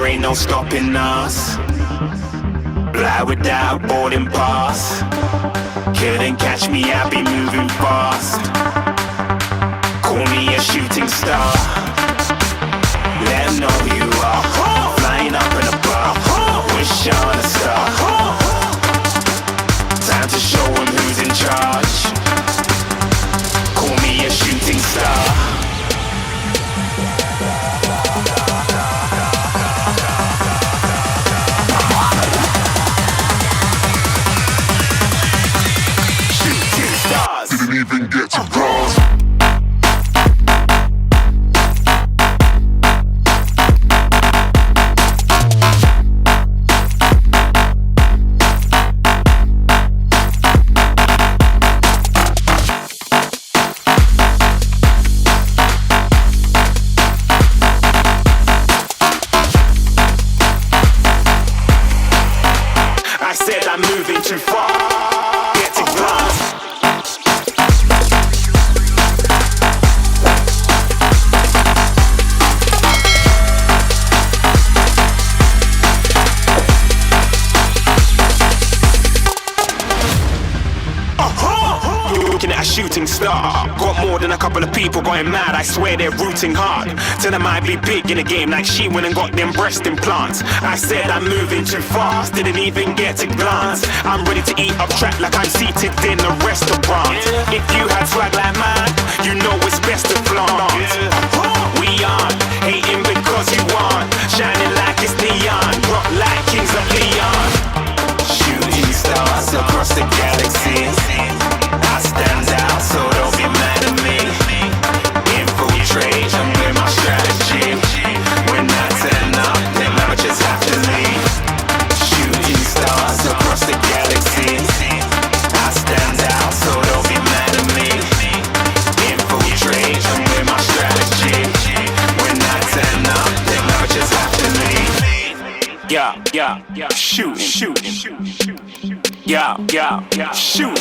ain't no stopping us. Fly without boarding pass. Couldn't catch me, I be moving fast. Call me a shooting star. Let 'em know who you are. Flying up in a bar. Wish on a star. Time to show 'em who's in charge. Call me a shooting star. Didn't even get to cross. I said I'm moving too far. Get to glass. Looking at a shooting star. Got more than a couple of people going mad. I swear they're rooting hard. Tell them I'd be big in the game like she went and got them breast implants. I said I'm moving too fast. Didn't even get a glance. I'm ready to eat up track like I'm seated in a restaurant. If you had swag like mine, you know it's best to flaunt. We aren't hating because you aren't. Shining like it's neon. Rock like kings of Leon. Shooting stars across the galaxy. I stand out, so don't be mad at me. Infiltrate, I'm with my strategy. When I turn up, then amateurs have to leave. Shooting stars across the galaxy. I stand out, so don't be mad at me. Infiltrate, I'm with my strategy. When I turn up, then amateurs have to leave. Yeah, shooting. Yeah, shooting. Yeah, shooting.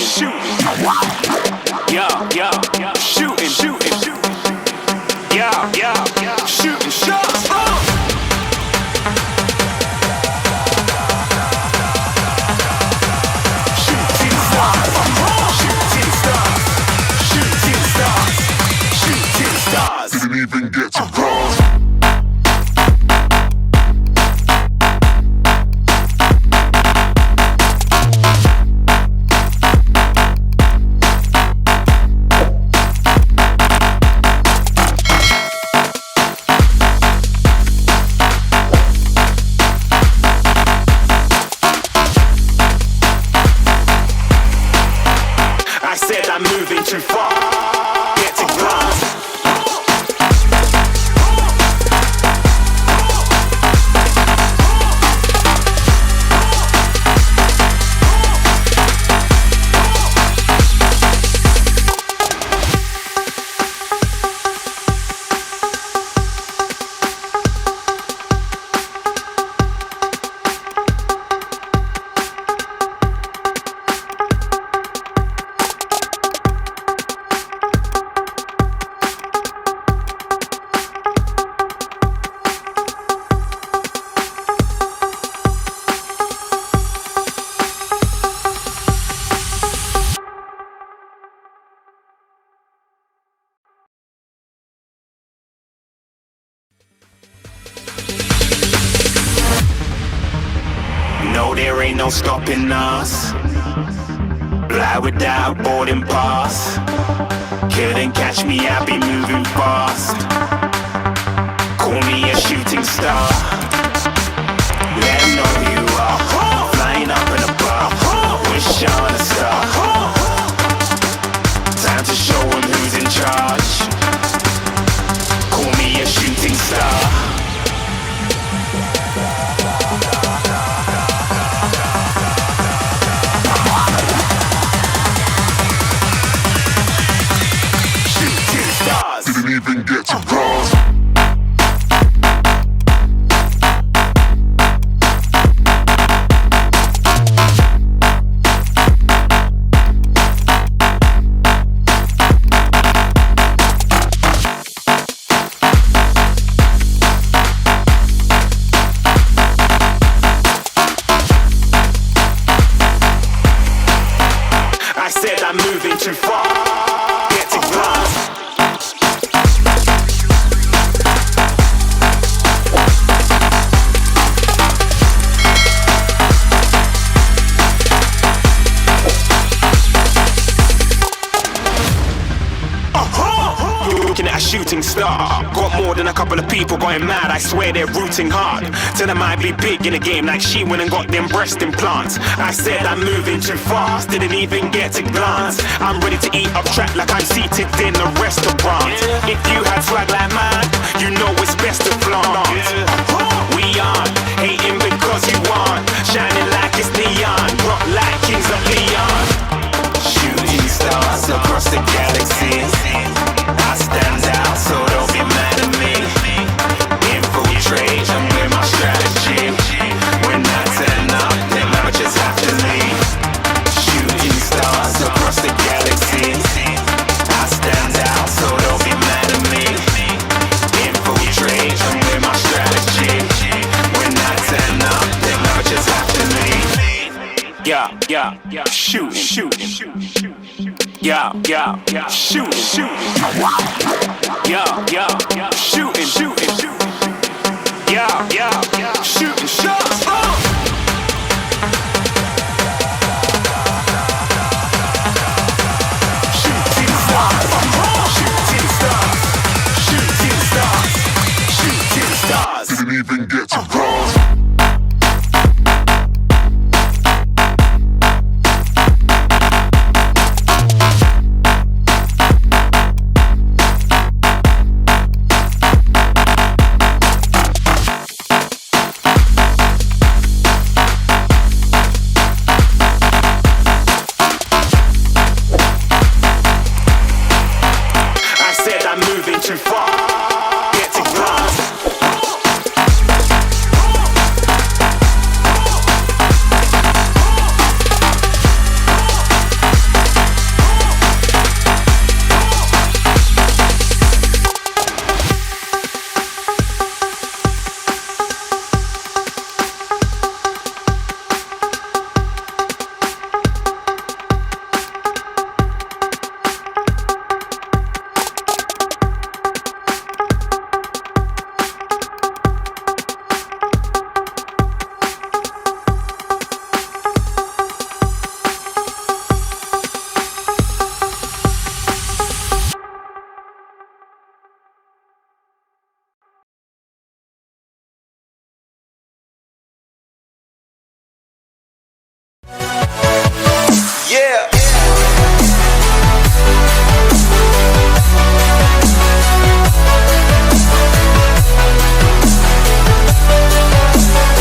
Yeah, shooting shots. Shooting stars. Didn't even get to cross. I said I'm moving too far. Get to glass. No, there ain't no stopping us. Fly without boarding pass. Couldn't catch me, I be moving fast. Call me a shooting star. Let 'em know who you are. Flying up in a bar. Wish on a star. Time to show 'em who's in charge. Call me a shooting star. Didn't even get to cross. You're looking at a shooting star. Got more than a couple of people going mad, I swear they're rooting hard. Tell them I'd be big in the game like she went and got them breast implants. I said I'm moving too fast, didn't even get to glance. I'm ready to eat up track like I'm seated in a restaurant. If you had swag like mine, you know it's best to flaunt. We aren't hating because you aren't shining like it's neon, rock like kings of Leon. Shooting stars across the galaxy, I stand out, so don't be mad at me. Infiltrate, I'm with my strategy. When I turn up, them amateurs have to leave. Shooting stars across the galaxy, I stand out, so don't be mad at me. Infiltrate, I'm with my strategy. When I turn up, them amateurs have to leave. Yeah, shooting. Yeah, shooting. Yeah, shooting. Yeah, shooting shots. Shooting stars. Didn't even get to cross. I said I'm moving too far.